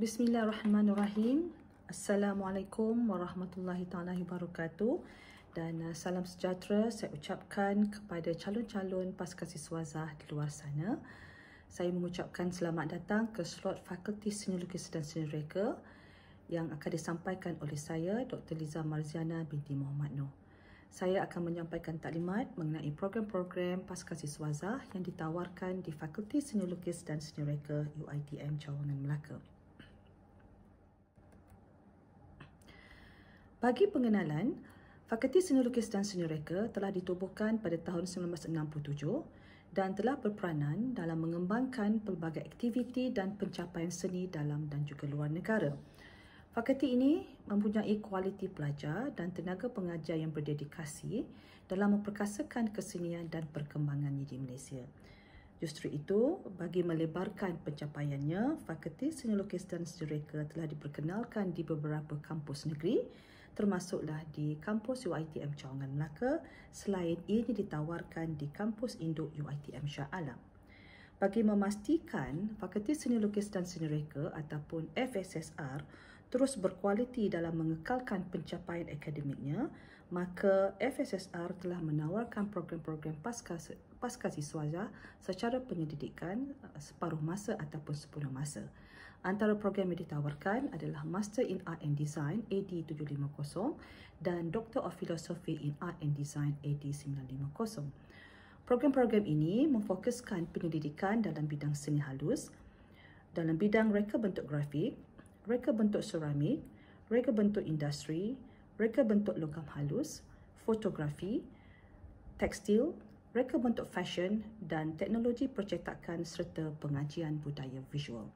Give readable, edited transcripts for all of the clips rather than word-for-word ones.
Bismillahirrahmanirrahim. Assalamualaikum warahmatullahi taala wabarakatuh. Dan salam sejahtera saya ucapkan kepada calon-calon pascasiswazah di luar sana. Saya mengucapkan selamat datang ke slot Fakulti Seni Lukis dan Seni Reka yang akan disampaikan oleh saya, Dr. Liza Marziana binti Muhammad Noor. Saya akan menyampaikan taklimat mengenai program-program pascasiswazah yang ditawarkan di Fakulti Seni Lukis dan Seni Reka UiTM Cawangan Melaka. Bagi pengenalan, Fakulti Seni Lukis dan Seni Reka telah ditubuhkan pada tahun 1967 dan telah berperanan dalam mengembangkan pelbagai aktiviti dan pencapaian seni dalam dan juga luar negara. Fakulti ini mempunyai kualiti pelajar dan tenaga pengajar yang berdedikasi dalam memperkasakan kesenian dan perkembangannya di Malaysia. Justru itu, bagi melebarkan pencapaiannya, Fakulti Seni Lukis dan Seni Reka telah diperkenalkan di beberapa kampus negeri, termasuklah di kampus UiTM Cawangan Melaka, selain ianya ditawarkan di kampus induk UiTM Shah Alam. Bagi memastikan Fakulti Seni Lukis dan Seni Reka ataupun FSSR terus berkualiti dalam mengekalkan pencapaian akademiknya, maka FSSR telah menawarkan program-program pascasiswazah secara penyelidikan separuh masa ataupun sepenuh masa. Antara program yang ditawarkan adalah Master in Art and Design AD750 dan Doctor of Philosophy in Art and Design AD950. Program-program ini memfokuskan penyelidikan dalam bidang seni halus, dalam bidang reka bentuk grafik, reka bentuk seramik, reka bentuk industri, reka bentuk logam halus, fotografi, tekstil, reka bentuk fashion dan teknologi percetakan serta pengajian budaya visual.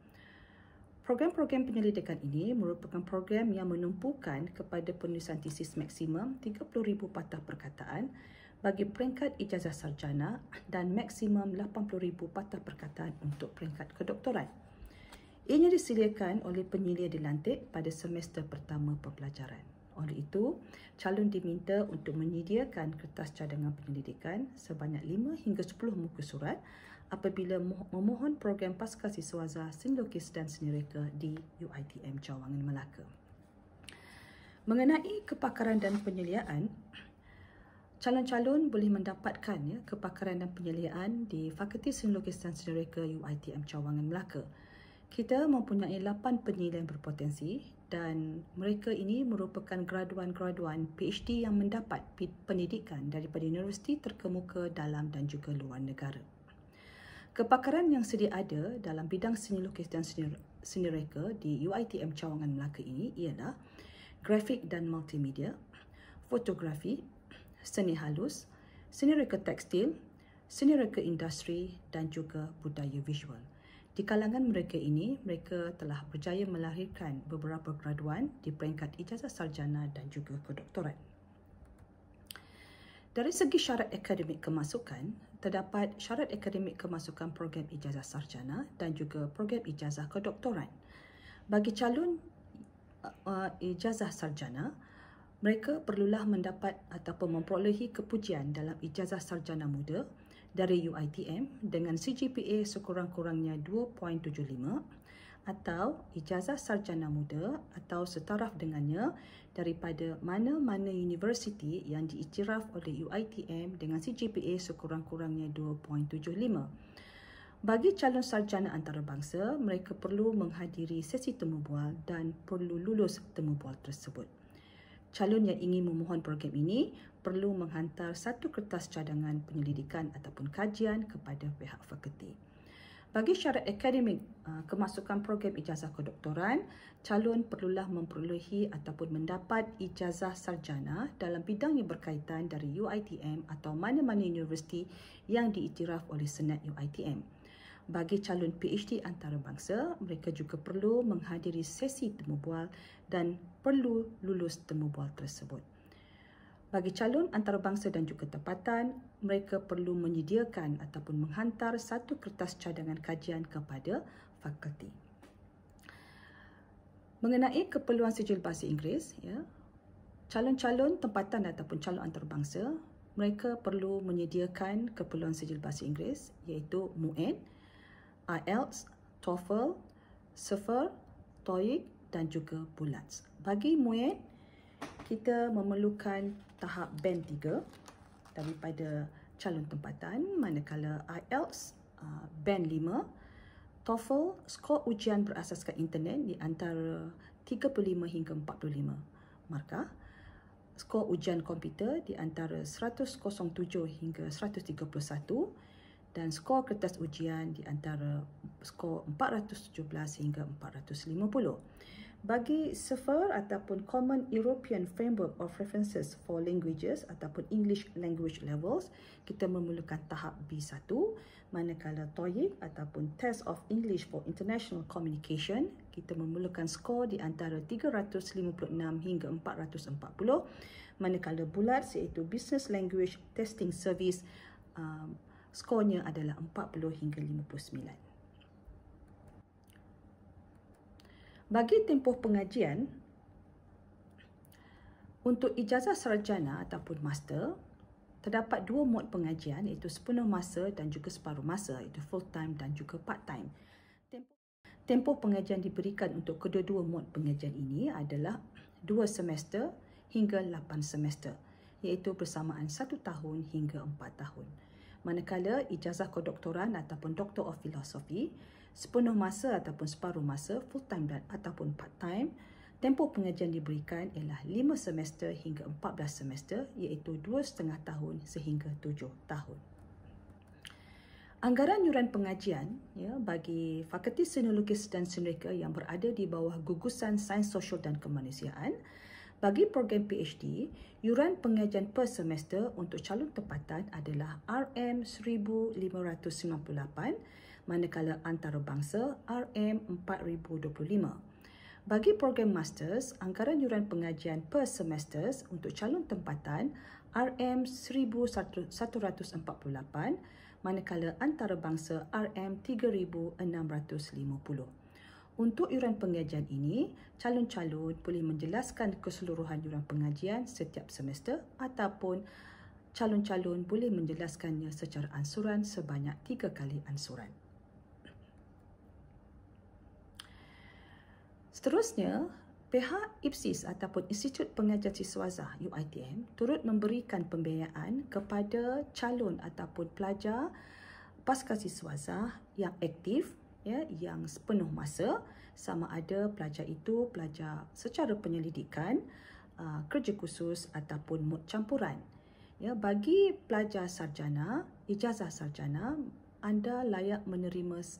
Program-program penyelidikan ini merupakan program yang menumpukan kepada penulisan tesis maksimum 30,000 patah perkataan bagi peringkat ijazah sarjana dan maksimum 80,000 patah perkataan untuk peringkat kedoktoran. Ianya disediakan oleh penyilia dilantik pada semester pertama pembelajaran. Oleh itu, calon diminta untuk menyediakan kertas cadangan penyelidikan sebanyak 5 hingga 10 muka surat apabila memohon program pascasiswazah Seni Lukis dan Seni Reka di UiTM Cawangan Melaka. Mengenai kepakaran dan penyeliaan, calon-calon boleh mendapatkan kepakaran dan penyeliaan di Fakulti Seni Lukis dan Seni Reka UiTM Cawangan Melaka. Kita mempunyai 8 penyilia yang berpotensi dan mereka ini merupakan graduan-graduan PhD yang mendapat pendidikan daripada universiti terkemuka dalam dan juga luar negara. Kepakaran yang sedia ada dalam bidang seni lukis dan seni reka di UiTM Cawangan Melaka ini ialah grafik dan multimedia, fotografi, seni halus, seni reka tekstil, seni reka industri dan juga budaya visual. Di kalangan mereka ini, mereka telah berjaya melahirkan beberapa graduan di peringkat ijazah sarjana dan juga kedoktoran. Dari segi syarat akademik kemasukan, terdapat syarat akademik kemasukan program ijazah sarjana dan juga program ijazah kedoktoran. Bagi calon ijazah sarjana, mereka perlulah mendapat ataupun memperolehi kepujian dalam ijazah sarjana muda dari UiTM dengan CGPA sekurang-kurangnya 2.75 atau ijazah sarjana muda atau setaraf dengannya daripada mana-mana universiti yang diiktiraf oleh UiTM dengan CGPA sekurang-kurangnya 2.75. Bagi calon sarjana antarabangsa, mereka perlu menghadiri sesi temu bual dan perlu lulus temu bual tersebut. Calon yang ingin memohon program ini perlu menghantar satu kertas cadangan penyelidikan ataupun kajian kepada pihak fakulti. Bagi syarat akademik kemasukan program ijazah kedoktoran, calon perlulah memperolehi ataupun mendapat ijazah sarjana dalam bidang yang berkaitan dari UiTM atau mana-mana universiti yang diiktiraf oleh Senat UiTM. Bagi calon PhD antarabangsa, mereka juga perlu menghadiri sesi temu bual dan perlu lulus temu bual tersebut. Bagi calon antarabangsa dan juga tempatan, mereka perlu menyediakan ataupun menghantar satu kertas cadangan kajian kepada fakulti. Mengenai keperluan sijil bahasa Inggeris, calon-calon tempatan ataupun calon antarabangsa, mereka perlu menyediakan keperluan sijil bahasa Inggeris iaitu MUN, IELTS, TOEFL, SEFR, TOEIC dan juga BULATS. Bagi MUET, kita memerlukan tahap band 3 daripada calon tempatan, manakala IELTS band 5, TOEFL skor ujian berasaskan internet di antara 35 hingga 45 markah, skor ujian komputer di antara 107 hingga 131 dan skor kertas ujian di antara skor 417 hingga 450. Bagi CEFR ataupun Common European Framework of References for Languages ataupun English Language Levels, kita memerlukan tahap B1, manakala TOEIC ataupun Test of English for International Communication, kita memerlukan skor di antara 356 hingga 440, manakala BULATS iaitu Business Language Testing Service, skornya adalah 40 hingga 59. Bagi tempoh pengajian, untuk ijazah sarjana ataupun master, terdapat dua mod pengajian iaitu sepenuh masa dan juga separuh masa iaitu full time dan juga part time. Tempoh pengajian diberikan untuk kedua-dua mod pengajian ini adalah 2 semester hingga 8 semester iaitu bersamaan 1 tahun hingga 4 tahun. Manakala ijazah kedoktoran ataupun Doctor of Philosophy, sepenuh masa ataupun separuh masa, full time dan ataupun part time, tempoh pengajian diberikan ialah 5 semester hingga 14 semester iaitu 2,5 tahun sehingga 7 tahun. Anggaran yuran pengajian bagi Fakulti Seni Lukis dan Seni Reka yang berada di bawah gugusan Sains Sosial dan Kemanusiaan, bagi program PhD, yuran pengajian per semester untuk calon tempatan adalah RM1,598, manakala antarabangsa RM4,025. Bagi program Masters, anggaran yuran pengajian per semester untuk calon tempatan RM1,148, manakala antarabangsa RM3,650. Untuk yuran pengajian ini, calon-calon boleh menjelaskan keseluruhan yuran pengajian setiap semester ataupun calon-calon boleh menjelaskannya secara ansuran sebanyak 3 kali ansuran. Seterusnya, pihak IPSIS ataupun Institut Pengajian Siswaza UiTM turut memberikan pembiayaan kepada calon ataupun pelajar pasca siswaza yang aktif, yang sepenuh masa, sama ada pelajar itu pelajar secara penyelidikan, kerja khusus ataupun mod campuran. Bagi pelajar sarjana, ijazah sarjana, anda layak menerima 1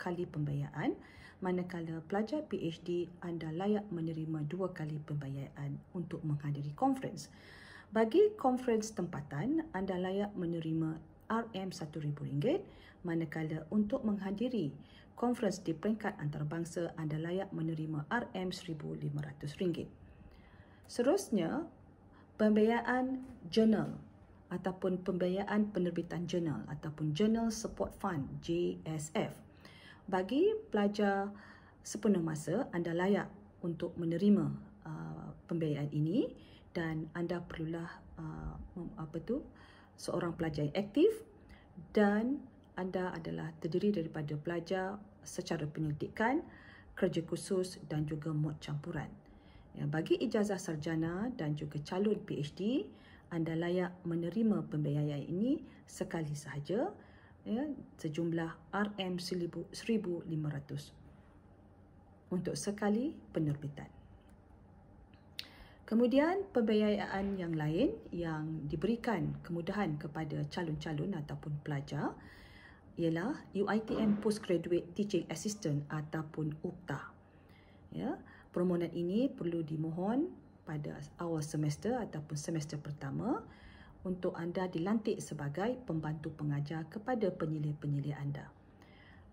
kali pembiayaan, manakala pelajar PhD anda layak menerima 2 kali pembiayaan untuk menghadiri konferens. Bagi konferens tempatan, anda layak menerima RM1,000, manakala untuk menghadiri konferens di peringkat antarabangsa anda layak menerima RM1,500. Seterusnya, pembiayaan jurnal ataupun pembiayaan penerbitan jurnal ataupun Journal Support Fund JSF. Bagi pelajar sepenuh masa, anda layak untuk menerima pembiayaan ini dan anda perlulah seorang pelajar yang aktif dan anda adalah terdiri daripada pelajar secara penyelidikan, kerja khusus dan juga mod campuran. Bagi ijazah sarjana dan juga calon PhD, anda layak menerima pembiayaan ini sekali sahaja, sejumlah RM1,500 untuk sekali penerbitan. Kemudian pembiayaan yang lain yang diberikan kemudahan kepada calon-calon ataupun pelajar ialah UiTM Postgraduate Teaching Assistant ataupun UPTA. Permohonan ini perlu dimohon pada awal semester ataupun semester pertama untuk anda dilantik sebagai pembantu pengajar kepada penyelidik-penyelidik anda.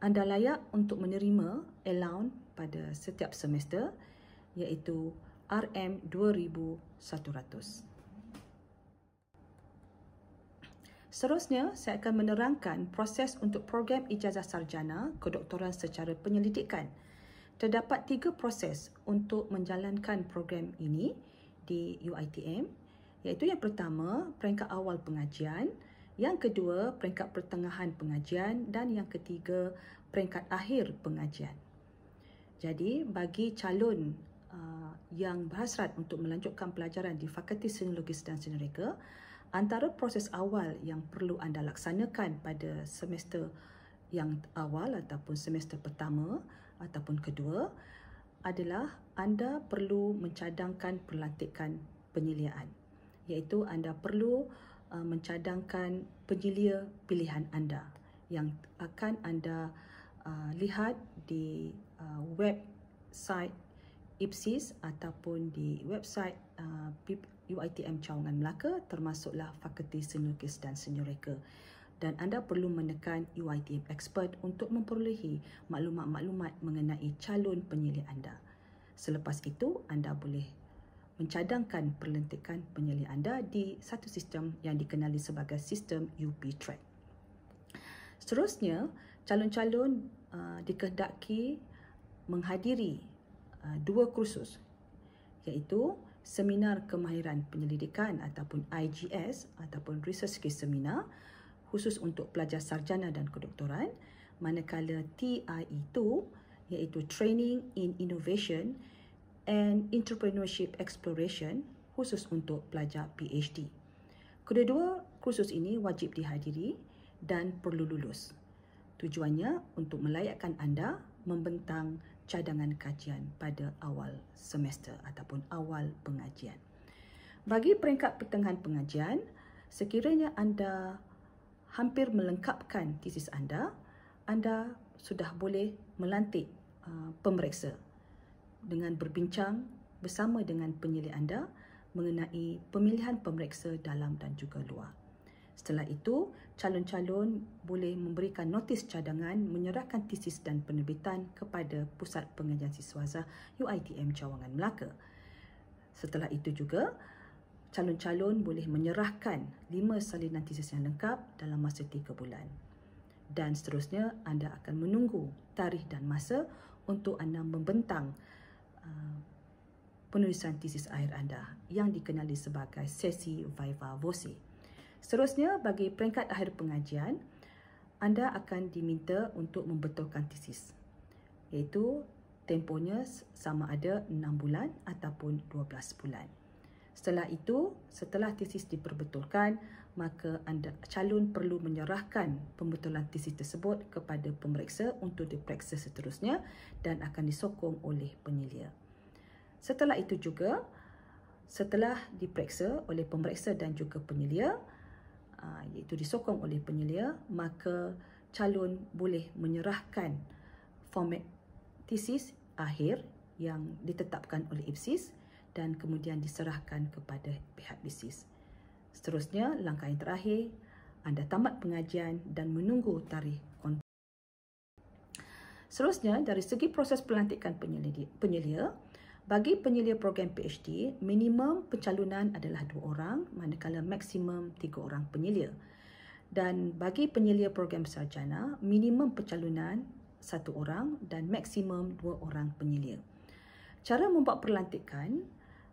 Anda layak untuk menerima allowance pada setiap semester iaitu RM2,100. Seterusnya, saya akan menerangkan proses untuk program ijazah sarjana kedoktoran secara penyelidikan. Terdapat 3 proses untuk menjalankan program ini di UiTM, iaitu yang pertama, peringkat awal pengajian, yang kedua, peringkat pertengahan pengajian dan yang ketiga, peringkat akhir pengajian. Jadi bagi calon yang berhasrat untuk melanjutkan pelajaran di Fakulti Seni Lukis dan Seni Reka, antara proses awal yang perlu anda laksanakan pada semester yang awal ataupun semester pertama ataupun kedua adalah anda perlu mencadangkan pelantikan penyeliaan, iaitu anda perlu mencadangkan penyelia pilihan anda yang akan anda lihat di website IPSIS ataupun di website UiTM Cawangan Melaka, termasuklah Fakulti Seni Lukis dan Seni Reka. Dan anda perlu menekan UiTM Expert untuk memperolehi maklumat-maklumat mengenai calon penyelia anda. Selepas itu, anda boleh mencadangkan perlentikan penyelia anda di satu sistem yang dikenali sebagai sistem UP Track. Seterusnya, calon-calon dikehendaki menghadiri dua kursus, iaitu Seminar Kemahiran Penyelidikan ataupun IGS ataupun Research Case Seminar khusus untuk pelajar sarjana dan kedoktoran, manakala TIE2 iaitu Training in Innovation and Entrepreneurship Exploration khusus untuk pelajar PhD. Kedua-dua kursus ini wajib dihadiri dan perlu lulus. Tujuannya untuk melayakkan anda membentang cadangan kajian pada awal semester ataupun awal pengajian. Bagi peringkat pertengahan pengajian, sekiranya anda hampir melengkapkan tesis anda sudah boleh melantik pemeriksa dengan berbincang bersama dengan penyelia anda mengenai pemilihan pemeriksa dalam dan juga luar. Setelah itu, calon-calon boleh memberikan notis cadangan menyerahkan tesis dan penerbitan kepada Pusat Pengajian Siswaza UiTM Cawangan Melaka. Setelah itu juga, calon-calon boleh menyerahkan 5 salinan tesis yang lengkap dalam masa 3 bulan. Dan seterusnya, anda akan menunggu tarikh dan masa untuk anda membentang penulisan tesis akhir anda yang dikenali sebagai sesi viva voce. Seterusnya, bagi peringkat akhir pengajian, anda akan diminta untuk membetulkan tesis, iaitu tempohnya sama ada 6 bulan ataupun 12 bulan. Setelah itu, setelah tesis diperbetulkan, maka calon perlu menyerahkan pembetulan tesis tersebut kepada pemeriksa untuk diperiksa seterusnya dan akan disokong oleh penyelia. Setelah itu juga, setelah diperiksa oleh pemeriksa dan juga penyelia, iaitu disokong oleh penyelia, maka calon boleh menyerahkan format tesis akhir yang ditetapkan oleh IPSIS dan kemudian diserahkan kepada pihak IPSIS. Seterusnya, langkah yang terakhir, anda tamat pengajian dan menunggu tarikh konfirmasi. Seterusnya, dari segi proses pelantikan penyelia, bagi penyelia program PhD, minimum pencalonan adalah 2 orang, manakala maksimum 3 orang penyelia. Dan bagi penyelia program sarjana, minimum pencalonan 1 orang dan maksimum 2 orang penyelia. Cara membuat perlantikan,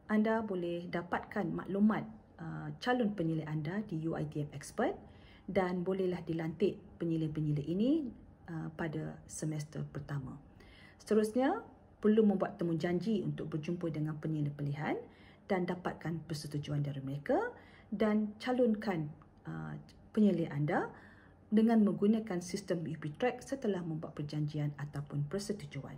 anda boleh dapatkan maklumat calon penyelia anda di UiTM Expert dan bolehlah dilantik penyelia-penyelia ini pada semester pertama. Seterusnya, perlu membuat temu janji untuk berjumpa dengan penyelia pilihan dan dapatkan persetujuan dari mereka dan calonkan penyelia anda dengan menggunakan sistem UP Track setelah membuat perjanjian ataupun persetujuan.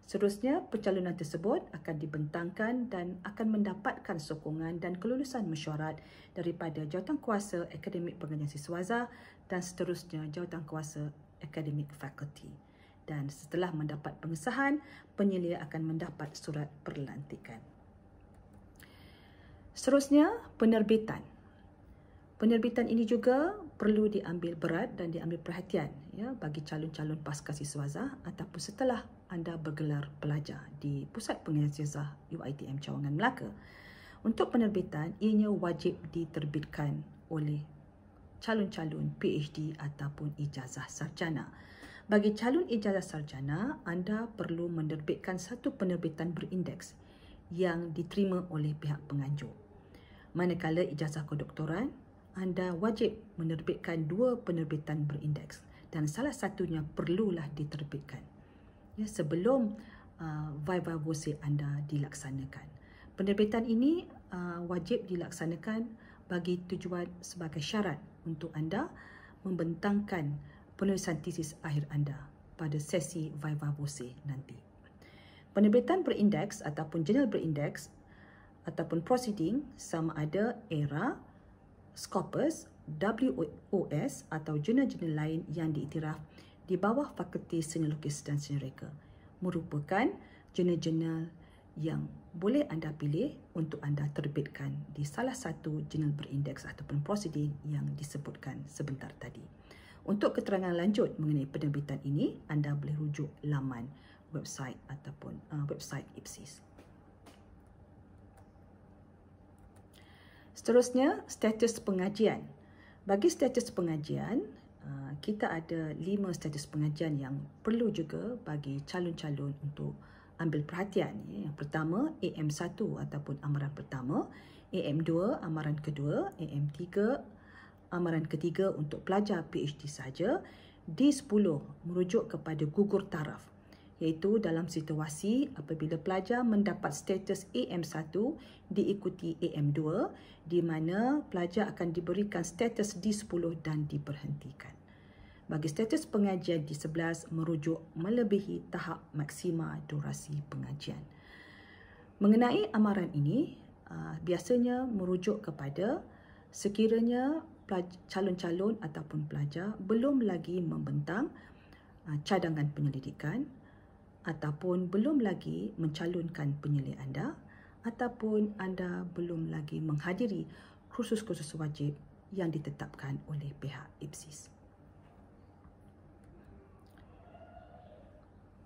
Seterusnya, pencalonan tersebut akan dibentangkan dan akan mendapatkan sokongan dan kelulusan mesyuarat daripada Jawatankuasa Akademik Pengajian Siswaza dan seterusnya Jawatankuasa Akademik Fakulti. Dan setelah mendapat pengesahan, penyelia akan mendapat surat perlantikan. Seterusnya, penerbitan. Penerbitan ini juga perlu diambil berat dan diambil perhatian bagi calon-calon pasca siswaza ataupun setelah anda bergelar pelajar di Pusat Pengajian Siswaza UiTM Cawangan Melaka. Untuk penerbitan, ianya wajib diterbitkan oleh calon-calon PhD ataupun ijazah sarjana. Bagi calon ijazah sarjana, anda perlu menerbitkan satu penerbitan berindeks yang diterima oleh pihak penganjur. Manakala ijazah kedoktoran, anda wajib menerbitkan 2 penerbitan berindeks dan salah satunya perlulah diterbitkan sebelum viva voce anda dilaksanakan. Penerbitan ini wajib dilaksanakan bagi tujuan sebagai syarat untuk anda membentangkan penulisan tesis akhir anda pada sesi viva voce nanti. Penerbitan berindeks ataupun jurnal berindeks ataupun proceeding sama ada ERA, Scopus, WOS atau jurnal-jurnal lain yang diiktiraf di bawah Fakulti Seni Lukis dan Seni Reka merupakan jurnal-jurnal yang boleh anda pilih untuk anda terbitkan di salah satu jurnal berindeks ataupun proceeding yang disebutkan sebentar tadi. Untuk keterangan lanjut mengenai penerbitan ini, anda boleh rujuk laman website ataupun website IPSIS. Seterusnya, status pengajian. Bagi status pengajian, kita ada 5 status pengajian yang perlu juga bagi calon-calon untuk ambil perhatian. Yang pertama, AM1 ataupun amaran pertama, AM2 amaran kedua, AM3 amaran ketiga untuk pelajar PhD sahaja, D10 merujuk kepada gugur taraf, iaitu dalam situasi apabila pelajar mendapat status AM1 diikuti AM2 di mana pelajar akan diberikan status D10 dan diberhentikan. Bagi status pengajian D11 merujuk melebihi tahap maksima durasi pengajian. Mengenai amaran ini, biasanya merujuk kepada sekiranya calon-calon ataupun pelajar belum lagi membentang cadangan penyelidikan ataupun belum lagi mencalonkan penyelidik anda ataupun anda belum lagi menghadiri kursus-kursus wajib yang ditetapkan oleh pihak IPSIS.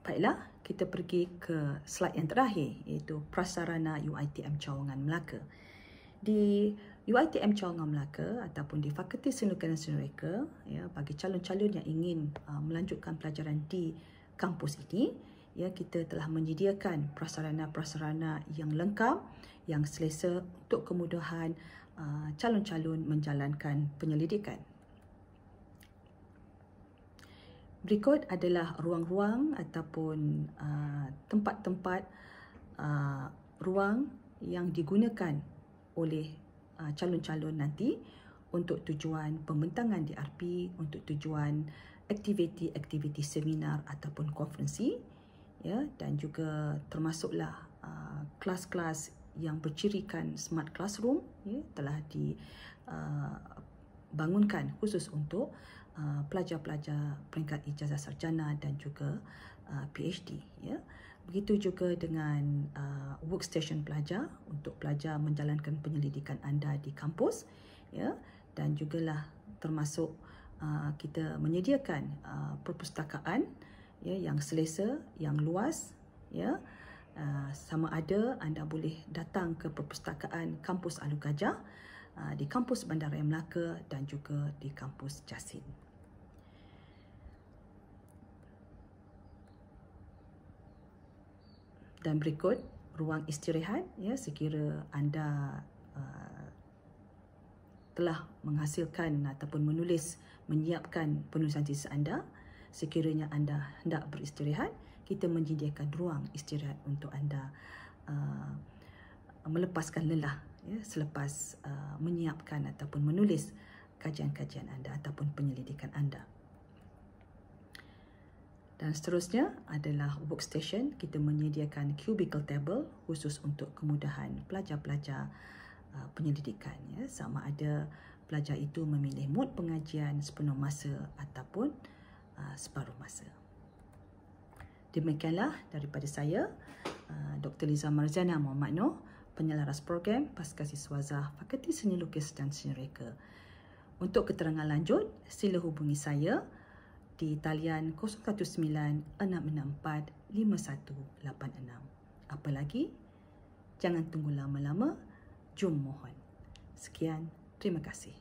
Baiklah, kita pergi ke slide yang terakhir iaitu Prasarana UiTM Cawangan Melaka. Di UiTM Cawangan Melaka ataupun di Fakulti Seni Lukis dan Seni Reka, ya, bagi calon-calon yang ingin melanjutkan pelajaran di kampus ini, ya, kita telah menyediakan prasarana-prasarana yang lengkap, yang selesa untuk kemudahan calon-calon menjalankan penyelidikan. Berikut adalah ruang-ruang ataupun tempat-tempat ruang yang digunakan oleh calon-calon nanti untuk tujuan pembentangan DRP, untuk tujuan aktiviti-aktiviti seminar ataupun konferensi, ya, dan juga termasuklah kelas-kelas yang bercirikan smart classroom, ya, telah dibangunkan khusus untuk pelajar-pelajar peringkat ijazah sarjana dan juga PhD, ya. Begitu juga dengan workstation pelajar untuk pelajar menjalankan penyelidikan anda di kampus, ya, dan jugalah termasuk kita menyediakan perpustakaan, ya, yang selesa, yang luas, ya. Sama ada anda boleh datang ke perpustakaan kampus Alor Gajah, di kampus Bandaraya Melaka dan juga di kampus Jasin. Dan berikut ruang istirahat, ya, sekira anda telah menghasilkan ataupun menyiapkan penulisan tesis anda, sekiranya anda hendak beristirahat, kita menyediakan ruang istirahat untuk anda melepaskan lelah, ya, selepas menyiapkan ataupun menulis kajian-kajian anda ataupun penyelidikan anda. Dan seterusnya adalah workstation. Kita menyediakan cubicle table khusus untuk kemudahan pelajar-pelajar penyelidikan, ya, sama ada pelajar itu memilih mod pengajian sepenuh masa ataupun separuh masa. Demikianlah daripada saya, Dr. Liza Marzana Muhammad Noor, penyelaras program Pascasiswazah Fakulti Seni Lukis dan Seni Reka. Untuk keterangan lanjut, sila hubungi saya di talian 019-664-5186. Apa lagi? Jangan tunggu lama-lama. Jom mohon. Sekian, terima kasih.